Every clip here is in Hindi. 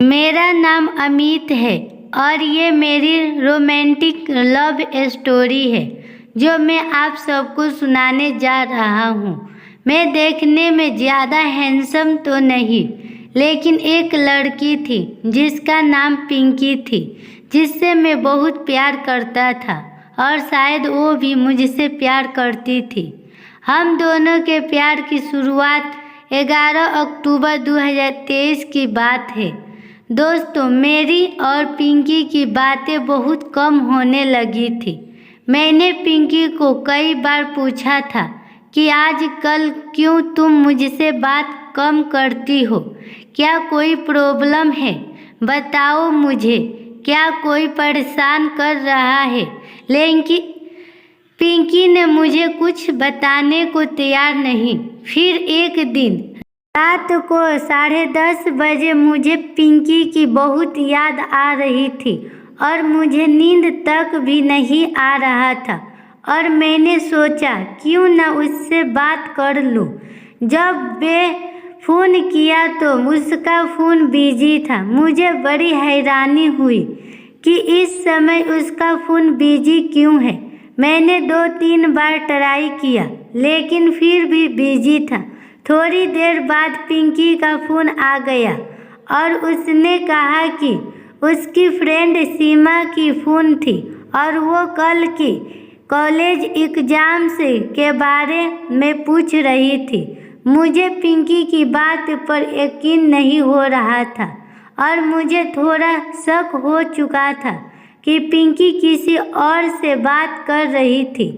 मेरा नाम अमित है और ये मेरी रोमांटिक लव स्टोरी है जो मैं आप सबको सुनाने जा रहा हूँ। मैं देखने में ज़्यादा हैंडसम तो नहीं, लेकिन एक लड़की थी जिसका नाम पिंकी थी, जिससे मैं बहुत प्यार करता था और शायद वो भी मुझसे प्यार करती थी। हम दोनों के प्यार की शुरुआत 11 अक्टूबर 2023 की बात है। दोस्तों, मेरी और पिंकी की बातें बहुत कम होने लगी थी। मैंने पिंकी को कई बार पूछा था कि आजकल क्यों तुम मुझसे बात कम करती हो, क्या कोई प्रॉब्लम है, बताओ मुझे, क्या कोई परेशान कर रहा है। लेकिन पिंकी ने मुझे कुछ बताने को तैयार नहीं। फिर एक दिन रात को 10:30 बजे मुझे पिंकी की बहुत याद आ रही थी और मुझे नींद तक भी नहीं आ रहा था और मैंने सोचा क्यों न उससे बात कर लूं। जब वे फ़ोन किया तो उसका फ़ोन बिजी था। मुझे बड़ी हैरानी हुई कि इस समय उसका फ़ोन बिजी क्यों है। मैंने 2-3 बार ट्राई किया लेकिन फिर भी बिजी था। थोड़ी देर बाद पिंकी का फ़ोन आ गया और उसने कहा कि उसकी फ्रेंड सीमा की फ़ोन थी और वो कल की कॉलेज एग्ज़ाम के बारे में पूछ रही थी। मुझे पिंकी की बात पर यकीन नहीं हो रहा था और मुझे थोड़ा शक हो चुका था कि पिंकी किसी और से बात कर रही थी।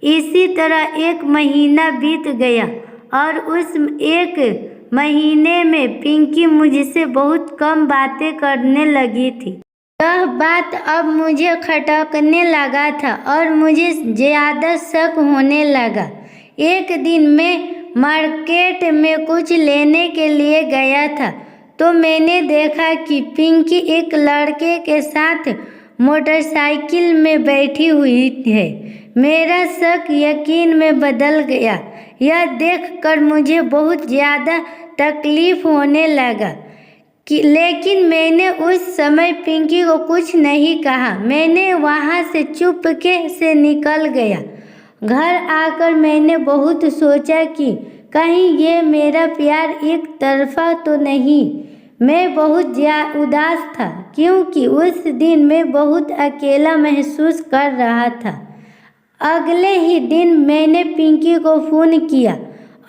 इसी तरह 1 महीना बीत गया और उस 1 महीने में पिंकी मुझसे बहुत कम बातें करने लगी थी। यह बात अब मुझे खटकने लगा था और मुझे ज़्यादा शक होने लगा। एक दिन मैं मार्केट में कुछ लेने के लिए गया था तो मैंने देखा कि पिंकी एक लड़के के साथ मोटरसाइकिल में बैठी हुई है। मेरा शक यकीन में बदल गया। यह देखकर मुझे बहुत ज़्यादा तकलीफ़ होने लगा लेकिन मैंने उस समय पिंकी को कुछ नहीं कहा। मैंने वहाँ से चुपके से निकल गया। घर आकर मैंने बहुत सोचा कि कहीं ये मेरा प्यार एक तरफा तो नहीं। मैं बहुत उदास था क्योंकि उस दिन मैं बहुत अकेला महसूस कर रहा था। अगले ही दिन मैंने पिंकी को फ़ोन किया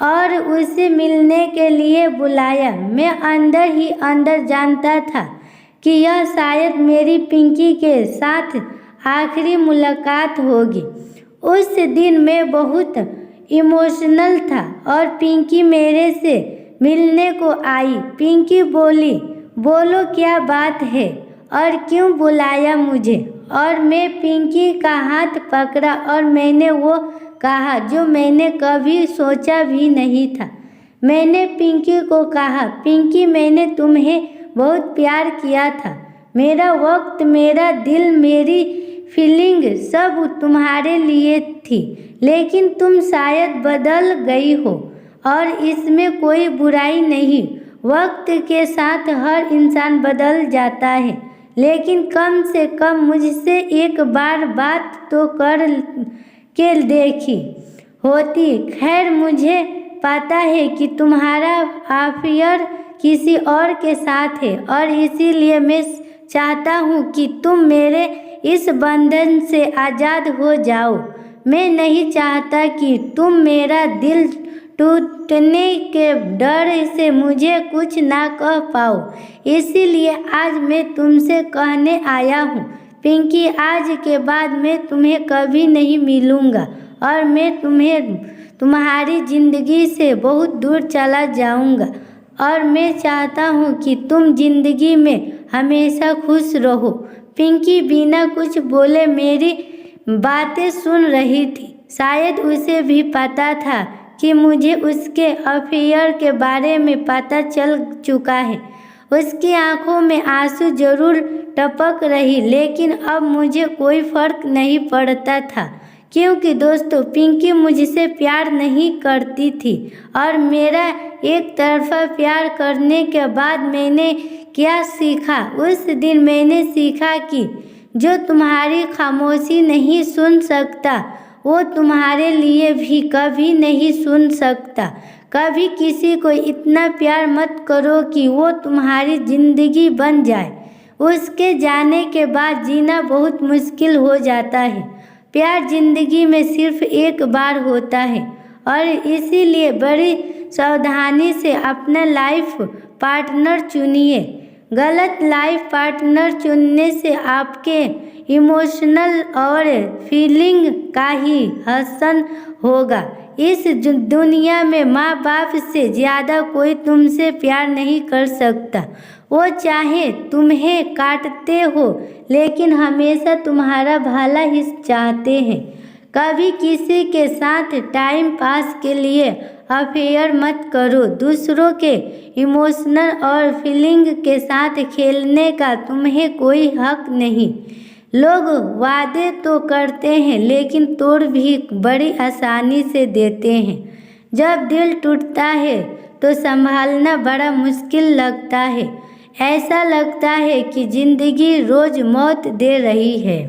और उसे मिलने के लिए बुलाया। मैं अंदर ही अंदर जानता था कि यह शायद मेरी पिंकी के साथ आखिरी मुलाकात होगी। उस दिन मैं बहुत इमोशनल था और पिंकी मेरे से मिलने को आई। पिंकी बोली, बोलो क्या बात है और क्यों बुलाया मुझे। और मैं पिंकी का हाथ पकड़ा और मैंने वो कहा जो मैंने कभी सोचा भी नहीं था। मैंने पिंकी को कहा, पिंकी, मैंने तुम्हें बहुत प्यार किया था। मेरा वक्त, मेरा दिल, मेरी फीलिंग सब तुम्हारे लिए थी, लेकिन तुम शायद बदल गई हो और इसमें कोई बुराई नहीं। वक्त के साथ हर इंसान बदल जाता है, लेकिन कम से कम मुझसे एक बार बात तो कर के देखी होती। खैर, मुझे पता है कि तुम्हारा अफेयर किसी और के साथ है और इसीलिए मैं चाहता हूँ कि तुम मेरे इस बंधन से आज़ाद हो जाओ। मैं नहीं चाहता कि तुम मेरा दिल टूटने के डर से मुझे कुछ ना कह पाओ। इसीलिए आज मैं तुमसे कहने आया हूँ पिंकी, आज के बाद मैं तुम्हें कभी नहीं मिलूँगा और मैं तुम्हारी ज़िंदगी से बहुत दूर चला जाऊँगा और मैं चाहता हूँ कि तुम ज़िंदगी में हमेशा खुश रहो। पिंकी बिना कुछ बोले मेरी बातें सुन रही थी। शायद उसे भी पता था कि मुझे उसके अफेयर के बारे में पता चल चुका है। उसकी आंखों में आंसू जरूर टपक रही, लेकिन अब मुझे कोई फर्क नहीं पड़ता था क्योंकि दोस्तों पिंकी मुझसे प्यार नहीं करती थी और मेरा एक तरफा प्यार करने के बाद मैंने क्या सीखा। उस दिन मैंने सीखा कि जो तुम्हारी खामोशी नहीं सुन सकता वो तुम्हारे लिए भी कभी नहीं सुन सकता। कभी किसी को इतना प्यार मत करो कि वो तुम्हारी जिंदगी बन जाए। उसके जाने के बाद जीना बहुत मुश्किल हो जाता है। प्यार जिंदगी में सिर्फ एक बार होता है और इसीलिए बड़ी सावधानी से अपना लाइफ पार्टनर चुनिए। गलत लाइफ पार्टनर चुनने से आपके इमोशनल और फीलिंग का ही हसन होगा। इस दुनिया में माँ बाप से ज़्यादा कोई तुमसे प्यार नहीं कर सकता। वो चाहे तुम्हें काटते हो लेकिन हमेशा तुम्हारा भला ही चाहते हैं। कभी किसी के साथ टाइम पास के लिए अफेयर मत करो। दूसरों के इमोशनल और फीलिंग के साथ खेलने का तुम्हें कोई हक नहीं। लोग वादे तो करते हैं लेकिन तोड़ भी बड़ी आसानी से देते हैं। जब दिल टूटता है तो संभालना बड़ा मुश्किल लगता है। ऐसा लगता है कि जिंदगी रोज मौत दे रही है।